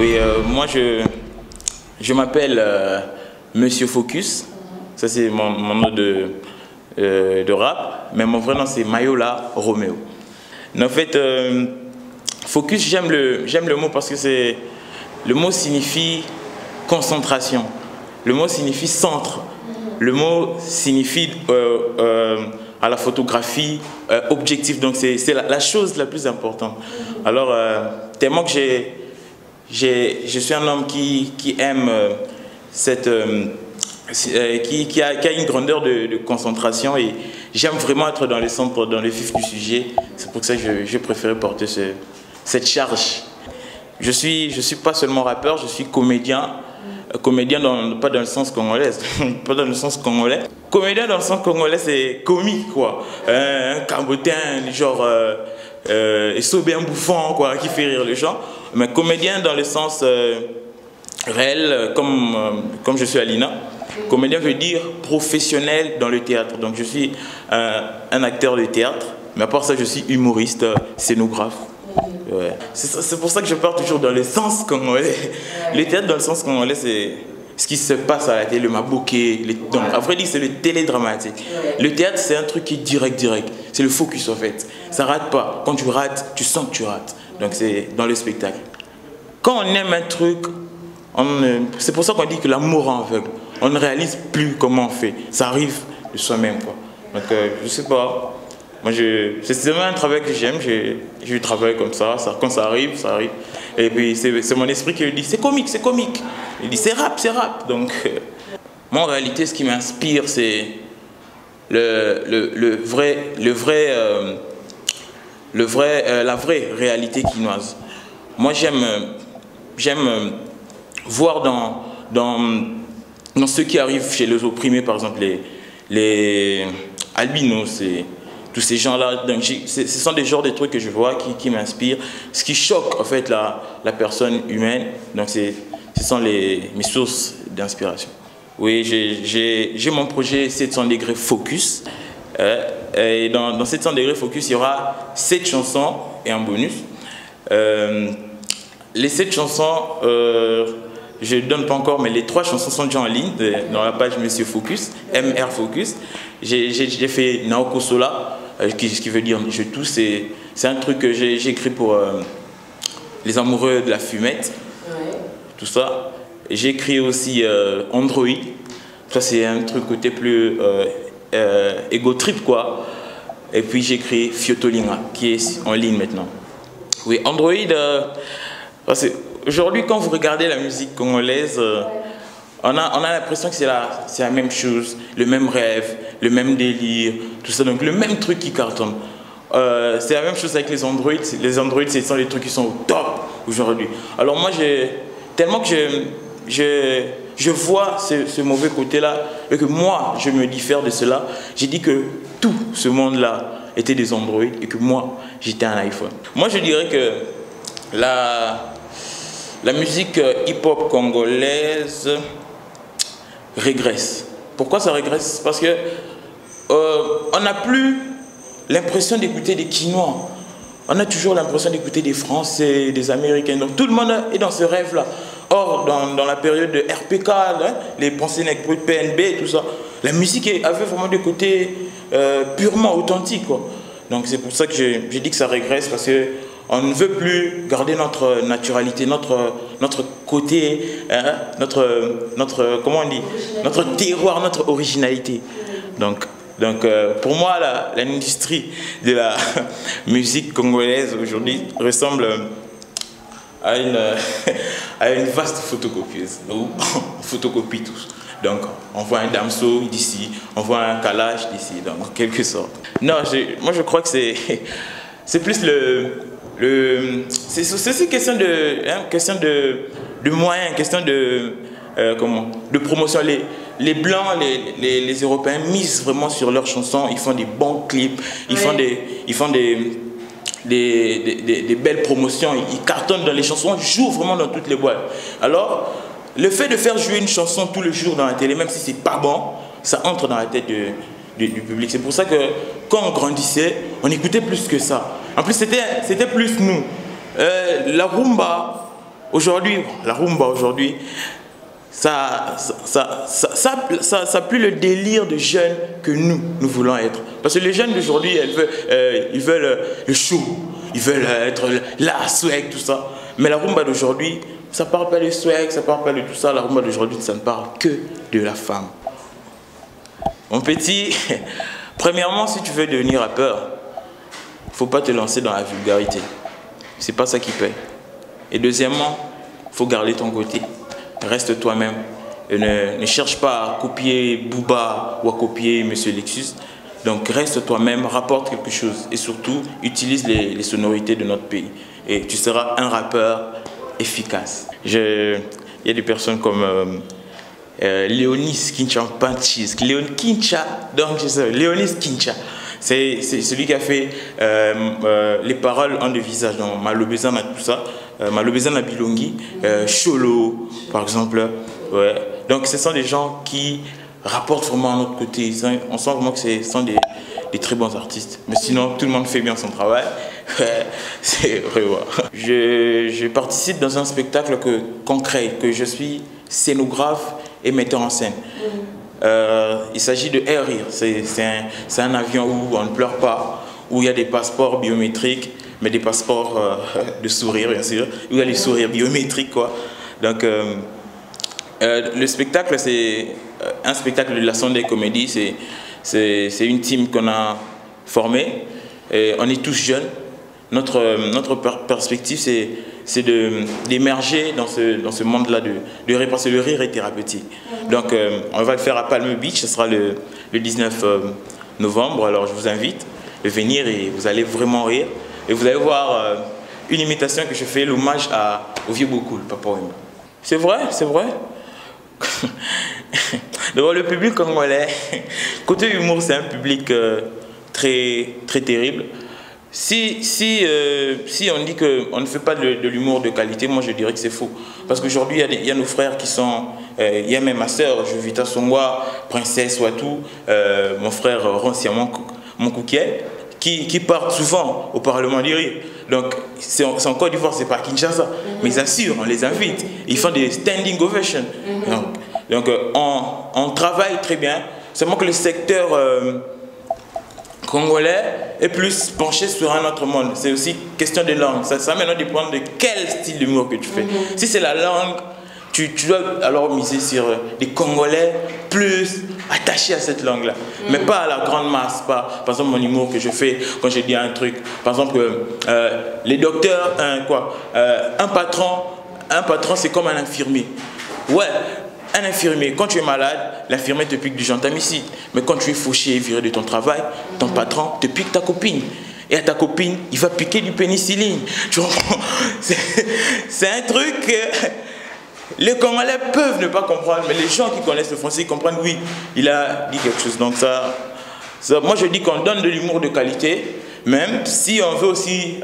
Oui, moi je m'appelle Monsieur Focus. Ça c'est mon nom de rap. Mais mon vrai nom c'est Mayola Romeo. En fait, Focus, j'aime le mot parce que le mot signifie concentration. Le mot signifie centre. Le mot signifie à la photographie objectif. Donc c'est la chose la plus importante. Alors, tellement que je suis un homme qui aime qui a une grandeur de concentration et j'aime vraiment être dans le centre, dans le vif du sujet. C'est pour ça que je préfère porter cette charge. Je suis pas seulement rappeur, je suis comédien. Comédien pas dans le sens congolais, pas dans le sens congolais. Comédien dans le sens congolais, c'est comique quoi. Un cambotin, genre un bouffon quoi, qui fait rire les gens. Mais comédien dans le sens réel, comme je suis à l'INA. Comédien veut dire professionnel dans le théâtre. Donc je suis un acteur de théâtre, mais à part ça, je suis humoriste, scénographe. Ouais. C'est pour ça que je pars toujours dans le sens congolais. Ouais. Le théâtre dans le sens congolais, c'est ce qui se passe à la télé, le maboké. Donc, à vrai dire, c'est le télédramatique. Ouais. Le théâtre, c'est un truc qui est direct. C'est le focus en fait. Ça rate pas. Quand tu rates, tu sens que tu rates. Donc c'est dans le spectacle. Quand on aime un truc, c'est pour ça qu'on dit que l'amour rend aveugle. On ne réalise plus comment on fait. Ça arrive de soi-même quoi. Donc je sais pas. Moi, c'est vraiment un travail que j'aime, je travaille comme ça, quand ça arrive, ça arrive. Et puis, c'est mon esprit qui me dit, c'est comique, c'est comique. Il dit, c'est rap, c'est rap. Donc, moi, en réalité, ce qui m'inspire, c'est la vraie réalité quinoise. Moi, j'aime voir dans ceux qui arrivent chez les opprimés, par exemple, les albinos, tous ces gens-là, ce sont des genres de trucs que je vois qui m'inspirent. Ce qui choque en fait la personne humaine, donc ce sont mes sources d'inspiration. Oui, j'ai mon projet 700 degrés Focus. Et dans 700 degrés Focus, il y aura 7 chansons et un bonus. Les 7 chansons, je ne donne pas encore, mais les 3 chansons sont déjà en ligne dans la page Monsieur Focus, MR Focus. J'ai fait Naoko Sola. Ce qui veut dire je tousse, c'est un truc que j'ai écrit pour les amoureux de la fumette, ouais. Tout ça. J'ai écrit aussi Android, ça c'est un truc côté plus ego trip quoi. Et puis j'ai écrit Fiotolinga qui est en ligne maintenant. Oui, Android, aujourd'hui quand vous regardez la musique congolaise, on a l'impression que c'est la même chose, le même rêve, le même délire, tout ça, donc le même truc qui cartonne. C'est la même chose avec les Android. Les Android, ce sont les trucs qui sont au top aujourd'hui. Alors moi, tellement que je vois ce mauvais côté-là, et que moi, je me diffère de cela, j'ai dit que tout ce monde-là était des Android, et que moi, j'étais un iPhone. Moi, je dirais que la musique hip-hop congolaise régresse. Pourquoi ça régresse? Parce que on n'a plus l'impression d'écouter des Quinois. On a toujours l'impression d'écouter des Français, des Américains. Donc tout le monde est dans ce rêve-là. Or, dans la période de RPK, hein, les pensées nègres, PNB et tout ça, la musique avait vraiment des côtés purement authentiques, quoi. Donc c'est pour ça que j'ai dit que ça régresse, parce que on ne veut plus garder notre naturalité, notre côté, hein, comment on dit, notre terroir, notre originalité. Donc pour moi, l'industrie de la musique congolaise aujourd'hui ressemble à une vaste photocopieuse. Où on photocopie tous. Donc on voit un Damso d'ici, on voit un Kalash d'ici, donc en quelque sorte. Non, moi je crois que c'est plus c'est aussi question de moyens, question de promotion. Les Blancs, les Européens misent vraiment sur leurs chansons. Ils font des bons clips, ils font des belles promotions, ils cartonnent dans les chansons, ils jouent vraiment dans toutes les boîtes. Alors, le fait de faire jouer une chanson tous les jours dans la télé, même si c'est pas bon, ça entre dans la tête du public. C'est pour ça que quand on grandissait, on écoutait plus que ça. En plus, c'était plus nous. La rumba, Aujourd'hui, la rumba aujourd'hui, ça plus le délire de jeunes que nous voulons être. Parce que les jeunes d'aujourd'hui, ils veulent le show, ils veulent être la swag, tout ça. Mais la rumba d'aujourd'hui, ça ne parle pas de swag, ça ne parle pas de tout ça. La rumba d'aujourd'hui, ça ne parle que de la femme. Mon petit, premièrement, si tu veux devenir rappeur, il ne faut pas te lancer dans la vulgarité. C'est pas ça qui paye. Et deuxièmement, il faut garder ton côté. Reste toi-même. Ne cherche pas à copier Booba ou à copier Monsieur Lexus. Donc reste toi-même, rapporte quelque chose. Et surtout, utilise les sonorités de notre pays. Et tu seras un rappeur efficace. Il y a des personnes comme Léonis Kincha-Panchis. Léonis Kincha. C'est celui qui a fait les paroles en deux visages dans Malobezana, tout ça. Malobezana Bilongi, Cholo, par exemple. Ouais. Donc ce sont des gens qui rapportent vraiment à notre côté. On sent vraiment que ce sont des très bons artistes. Mais sinon, tout le monde fait bien son travail. C'est vrai. Je participe dans un spectacle qu'on crée, que je suis scénographe et metteur en scène. Il s'agit de Air Rire. C'est un avion où on ne pleure pas, où il y a des passeports biométriques, mais des passeports de sourire, bien sûr, où il y a les sourires biométriques, quoi. Donc, le spectacle, c'est un spectacle de la Sunday Comedy. C'est une team qu'on a formée. Et on est tous jeunes. Notre perspective, c'est d'émerger dans ce monde-là de rire, parce que le rire est thérapeutique. Donc, on va le faire à Palm Beach, ce sera le 19 novembre. Alors, je vous invite à venir et vous allez vraiment rire. Et vous allez voir une imitation que je fais, l'hommage au vieux Bokoul, Papa Wemba. C'est vrai, c'est vrai. Devant le public congolais, côté humour, c'est un public très, très terrible. Si on dit qu'on ne fait pas de l'humour de qualité, moi je dirais que c'est faux. Parce qu'aujourd'hui, il y a nos frères qui sont... Il y a même ma soeur, Jovita Songwa, Princesse Watou, mon frère Ronsia Monkoukiel, qui partent souvent au Parlement du Rire. Donc, c'est en Côte d'Ivoire, c'est pas Kinshasa. Mais ils assurent, on les invite. Ils font des standing ovations. Donc on travaille très bien. Seulement que le secteur... congolais est plus penché sur un autre monde. C'est aussi question de langue. Ça maintenant dépend de quel style d'humour que tu fais. Si c'est la langue, tu dois alors miser sur des Congolais plus attachés à cette langue-là. Mais pas à la grande masse. Par exemple, mon humour que je fais quand je dis un truc. Par exemple, les docteurs, un patron c'est comme un infirmier. Ouais. Un infirmier, quand tu es malade, l'infirmier te pique du gentamicide. Mais quand tu es fauché et viré de ton travail, ton patron te pique ta copine. Et à ta copine, il va piquer du pénicilline. Tu comprends? C'est un truc que les Congolais peuvent ne pas comprendre. Mais les gens qui connaissent le français, ils comprennent, oui, il a dit quelque chose. Donc moi je dis qu'on donne de l'humour de qualité. Même si on veut aussi,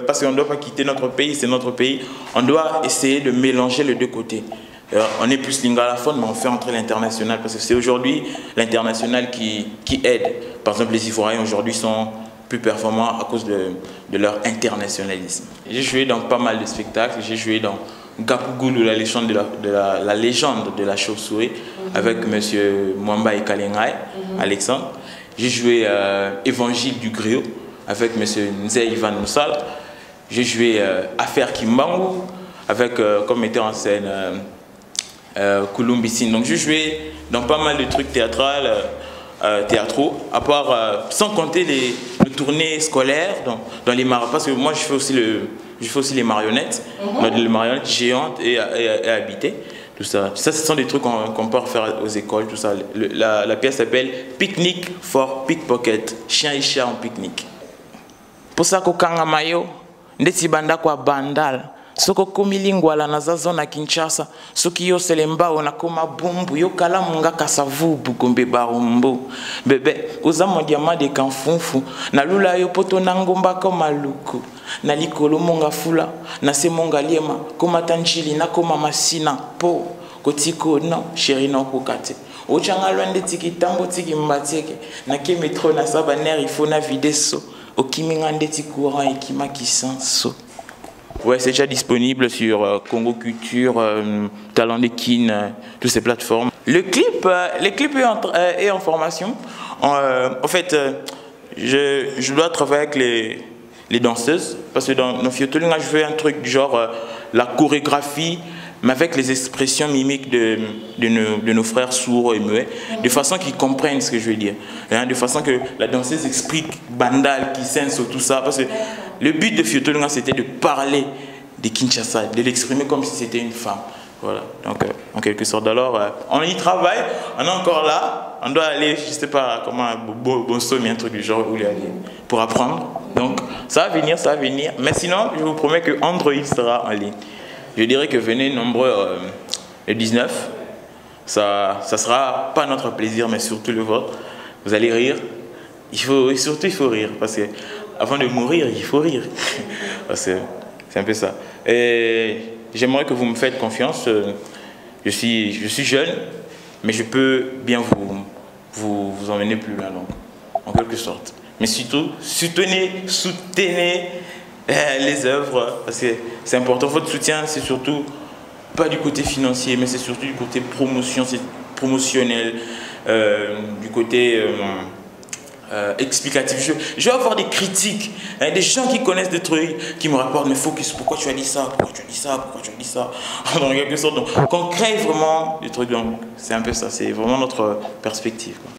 parce qu'on ne doit pas quitter notre pays, c'est notre pays, on doit essayer de mélanger les deux côtés. On est plus lingalaphone, mais on fait entrer l'international, parce que c'est aujourd'hui l'international qui aide. Par exemple, les Ivoiriens aujourd'hui sont plus performants à cause de leur internationalisme. J'ai joué dans pas mal de spectacles. J'ai joué dans Gapougou, la légende de la chauve-souris, avec M. Mwamba et Kalengai, Alexandre. J'ai joué Évangile du Griot, avec M. Nzé Ivan Moussal. J'ai joué Affaire Kimbangu, avec comme metteur en scène Kouloumbissine. Donc j'ai joué dans pas mal de trucs théâtraux, à part, sans compter les tournées scolaires dans les marionnettes, parce que moi je fais aussi les marionnettes, les marionnettes géantes et habitées. Tout ça, ce sont des trucs qu'on peut faire aux écoles, tout ça. La pièce s'appelle Picnic for Pickpocket, chien et chat en pique-nique. Pour ça kokanga mayo, ndeti banda kwa bandal. Soko komilingwala na zazo na Kinshasa, soki yo selembao na koma bumbu, yo kala munga kasavubu gombe barumbu. Bebe, uza mondiama de kanfunfu, na lula yo poto na ngomba koma luku, na likolo monga fula, na se monga liema, koma tanjili na koma masina, po, kotiko no, chéri no kokate. Ochanga lwende tiki tambo tiki mbateke, na ke metro na sabaner il faut na videso, okiminga ndeti courant ekima kisanso. Ouais, c'est déjà disponible sur Congo Culture, Talent des Kin, toutes ces plateformes. Le clip est en formation. En fait, je dois travailler avec les danseuses, parce que dans Fiotolinga, je fais un truc du genre la chorégraphie, mais avec les expressions mimiques de nos frères sourds et muets, de façon qu'ils comprennent ce que je veux dire. Hein, de façon que la danseuse explique Bandal, qui scène sur tout ça. Parce que le but de Fiotolinga, c'était de parler de Kinshasa, de l'exprimer comme si c'était une femme. Voilà, donc en quelque sorte. Alors, on y travaille, on est encore là, on doit aller, je ne sais pas comment, Bonso, mais un truc du genre où il est allé pour apprendre. Donc, ça va venir, ça va venir. Mais sinon, je vous promets que Android sera en ligne. Je dirais que venez nombreux le 19. Ça sera pas notre plaisir, mais surtout le vôtre. Vous allez rire. Surtout, il faut rire. Parce que avant de mourir, il faut rire. C'est un peu ça. Et j'aimerais que vous me faites confiance. Je suis jeune, mais je peux bien vous emmener plus loin, donc, en quelque sorte. Mais surtout, soutenez les œuvres, parce que c'est important. Votre soutien, c'est surtout pas du côté financier, mais c'est surtout du côté promotion, c'est promotionnel, du côté explicatif. Je vais avoir des critiques, hein, des gens qui connaissent des trucs, qui me rapportent, mais Focus, pourquoi tu as dit ça, pourquoi tu as dit ça, pourquoi tu as dit ça, dans quelque sorte. Donc, qu'on crée vraiment des trucs, donc c'est un peu ça, c'est vraiment notre perspective, quoi.